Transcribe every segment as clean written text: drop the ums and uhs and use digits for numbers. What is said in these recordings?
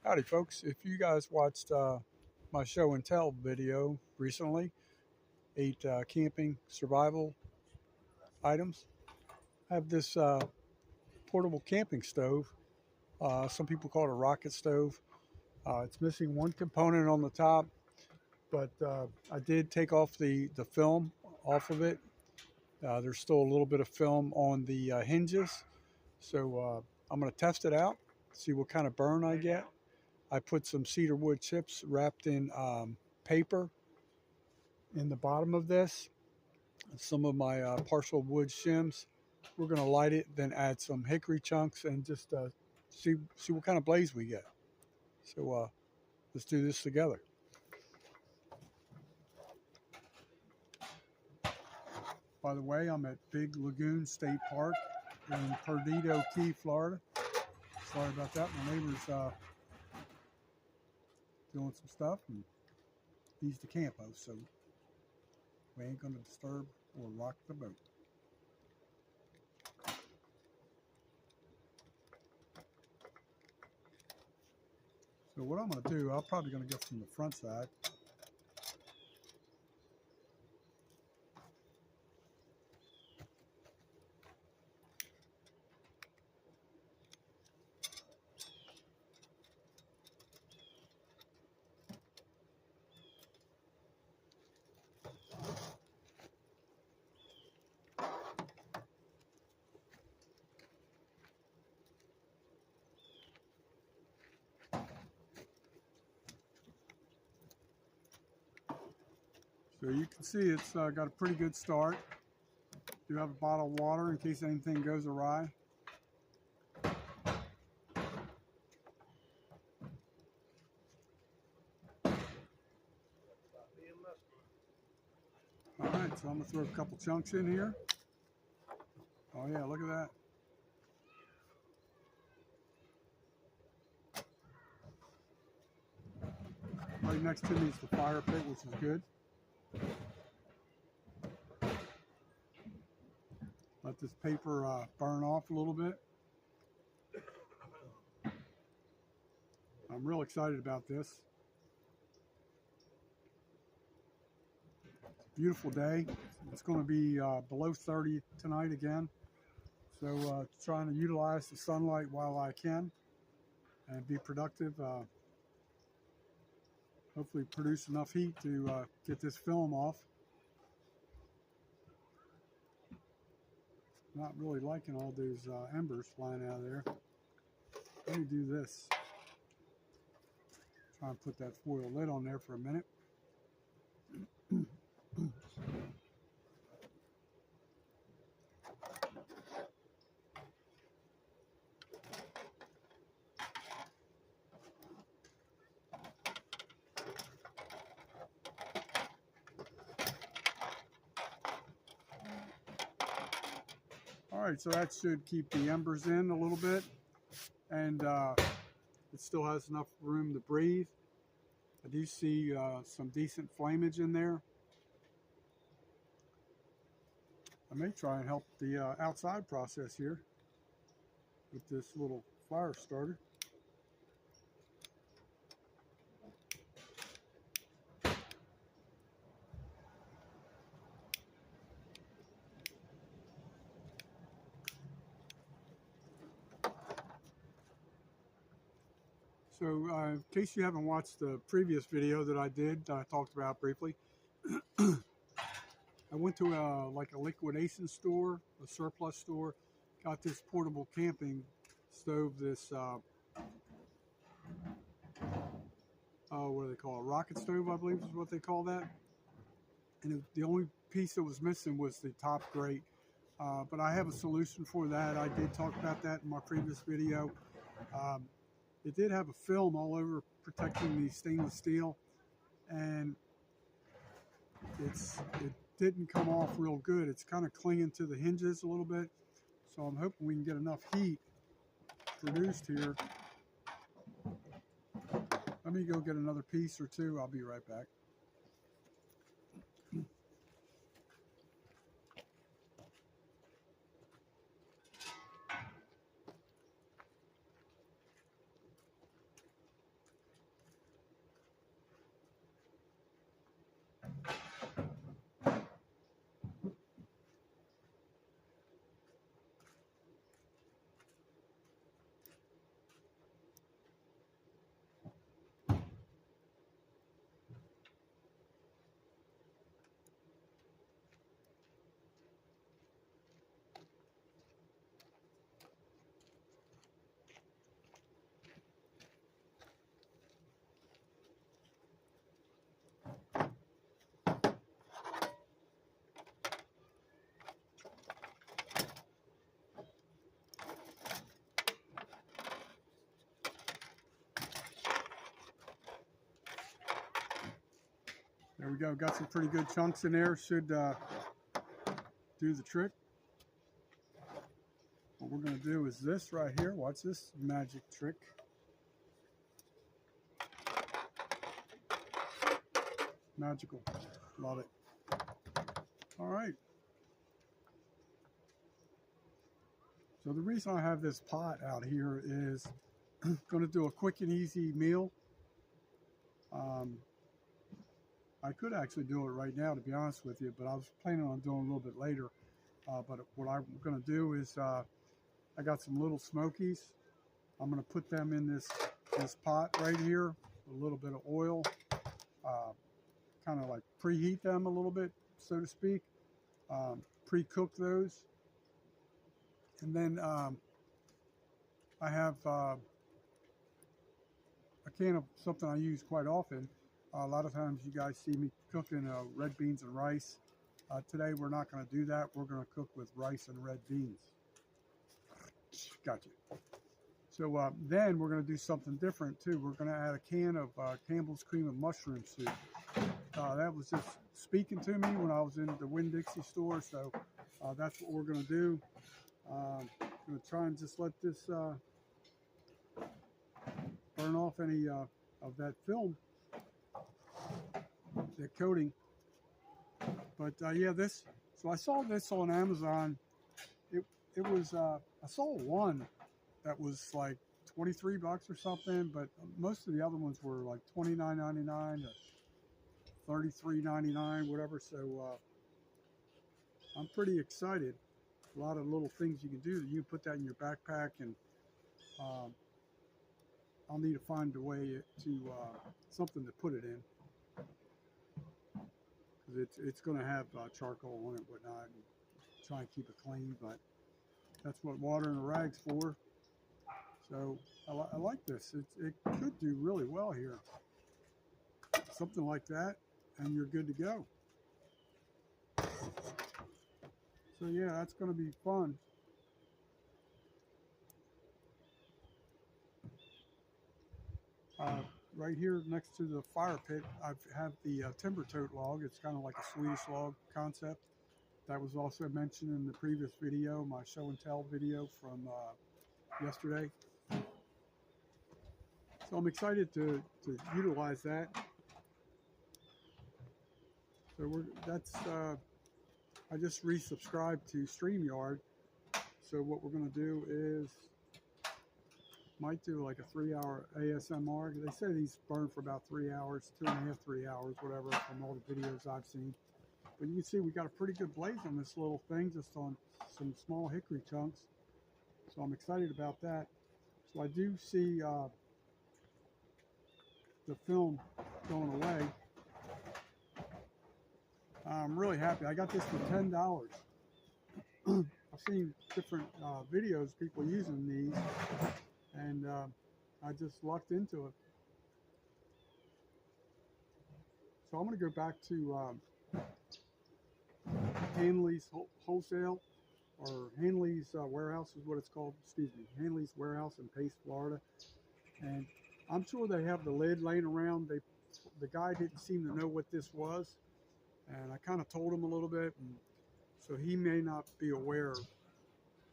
Howdy, folks. If you guys watched my show and tell video recently, 8 camping survival items, I have this portable camping stove. Some people call it a rocket stove. It's missing one component on the top, but I did take off the film off of it. There's still a little bit of film on the hinges, so I'm going to test it out, see what kind of burn I get. I put some cedar wood chips wrapped in paper in the bottom of this, some of my partial wood shims. We're going to light it, then add some hickory chunks and just see what kind of blaze we get. So let's do this together. By the way, I'm at Big Lagoon State Park in Perdido Key, Florida. Sorry about that. My neighbor's doing some stuff, and he's the campo, so we ain't going to disturb or rock the boat. So what I'm going to do, I'm probably going to go from the front side. So you can see it's got a pretty good start. Do have a bottle of water in case anything goes awry. All right, so I'm gonna throw a couple chunks in here. Oh yeah, look at that. Right next to me is the fire pit, which is good. Let this paper burn off a little bit. I'm real excited about this. It's a beautiful day. It's going to be below 30 tonight again. So trying to utilize the sunlight while I can and be productive. Hopefully produce enough heat to get this film off. Not really liking all those embers flying out of there. Let me do this. Try and put that foil lid on there for a minute. All right, so that should keep the embers in a little bit, and it still has enough room to breathe. I do see some decent flamage in there. I may try and help the outside process here with this little fire starter. So in case you haven't watched the previous video that I did, I talked about briefly, I went to like a liquidation store, a surplus store, got this portable camping stove, this, what do they call it, rocket stove, I believe is what they call that. And the only piece that was missing was the top grate. But I have a solution for that. I did talk about that in my previous video. It did have a film all over protecting the stainless steel, and it didn't come off real good. It's kind of clinging to the hinges a little bit, so I'm hoping we can get enough heat produced here. Let me go get another piece or two. I'll be right back. There we go. Got some pretty good chunks in there. Should do the trick. What we're going to do is this right here. Watch this magic trick. Magical. Love it. All right. So the reason I have this pot out here is going to do a quick and easy meal. I could actually do it right now, to be honest with you, but I was planning on doing it a little bit later. But what I'm going to do is I got some little smokies. I'm going to put them in this pot right here. A little bit of oil. Kind of like preheat them a little bit, so to speak. Pre-cook those. And then I have a can of something I use quite often. A lot of times you guys see me cooking red beans and rice. Today we're not going to do that. We're going to cook with rice and red beans. Gotcha. So then we're going to do something different too. We're going to add a can of Campbell's Cream of Mushroom Soup. That was just speaking to me when I was in the Winn-Dixie store. So that's what we're going to do. I'm going to try and just let this burn off any of that film, that coating. But yeah, so I saw this on Amazon. It was, I saw one that was like 23 bucks or something, but most of the other ones were like $29.99 to $33.99, whatever. So I'm pretty excited. A lot of little things you can do. You put that in your backpack, and I'll need to find a way to something to put it in, because it's going to have charcoal on it, and whatnot, and try and keep it clean. But that's what water and a rag's for. So I like this. It could do really well here. Something like that, and you're good to go. So yeah, that's going to be fun. Right here next to the fire pit, I have the timber tote log. It's kind of like a Swedish log concept. That was also mentioned in the previous video, my show and tell video from yesterday. So I'm excited to utilize that. So I just resubscribed to StreamYard. So what we're going to do is, might do like a 3-hour ASMR. They say these burn for about 3 hours, 2.5, 3 hours, whatever, from all the videos I've seen. But you can see we got a pretty good blaze on this little thing, just on some small hickory chunks. So I'm excited about that. So I do see the film going away. I'm really happy. I got this for $10. I've seen different videos, people using these, and I just lucked into it. So I'm going to go back to Hanley's Wholesale, or Hanley's Warehouse is what it's called. Excuse me, Hanley's Warehouse in Pace, Florida. And I'm sure they have the lid laying around. The guy didn't seem to know what this was, and I kind of told him a little bit, and so he may not be aware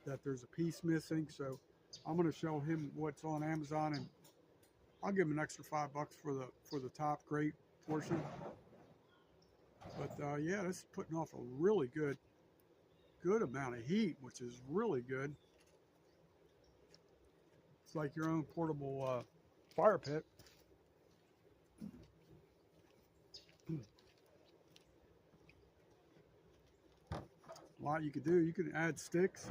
that there's a piece missing. So I'm going to show him what's on Amazon, and I'll give him an extra $5 for the top grate portion. But yeah, this is putting off a really good amount of heat, which is really good. It's like your own portable fire pit. A lot you could do. You could add sticks.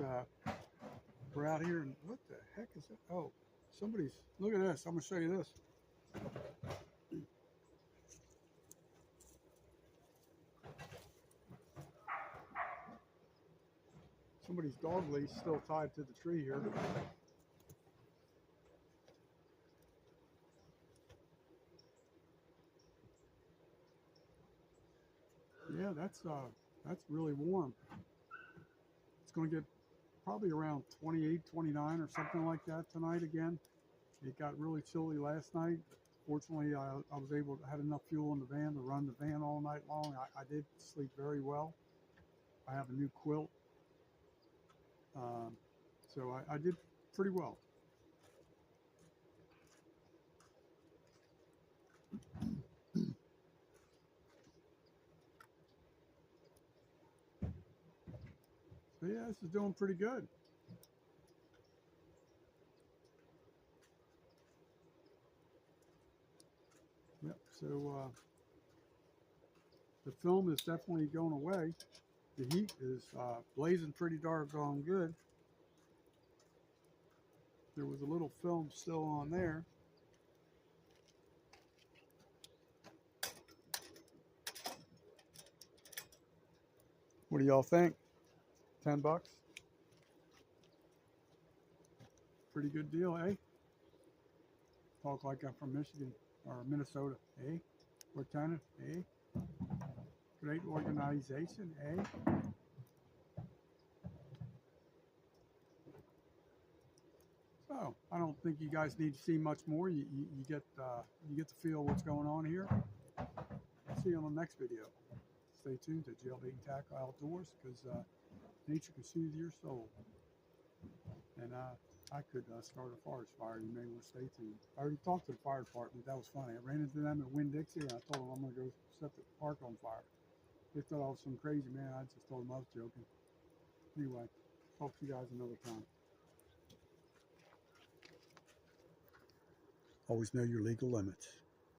We're out here, and what the heck is it? Oh, somebody's, look at this. I'm going to show you this. Somebody's dog leash still tied to the tree here. Yeah, that's really warm. It's going to get probably around 28, 29 or something like that tonight again. It got really chilly last night, Fortunately, I was able to had enough fuel in the van to run the van all night long. I did sleep very well. I have a new quilt, um, so I did pretty well. So yeah, this is doing pretty good. Yep. So the film is definitely going away. The heat is blazing pretty doggone good. There was a little film still on there. What do y'all think? $10? Pretty good deal, eh? Talk like I'm from Michigan or Minnesota, eh? Cortana, eh? Great organization, eh? So I don't think you guys need to see much more. You get to feel what's going on here. I'll see you on the next video. Stay tuned to Jailbait and Tackle Outdoors, because nature can soothe your soul. And I could start a forest fire. You may want to stay tuned. I already talked to the fire department. That was funny. I ran into them at Winn-Dixie, and I told them I'm going to go set the park on fire. They thought I was some crazy man. I just told them I was joking. Anyway, talk to you guys another time. Always know your legal limits.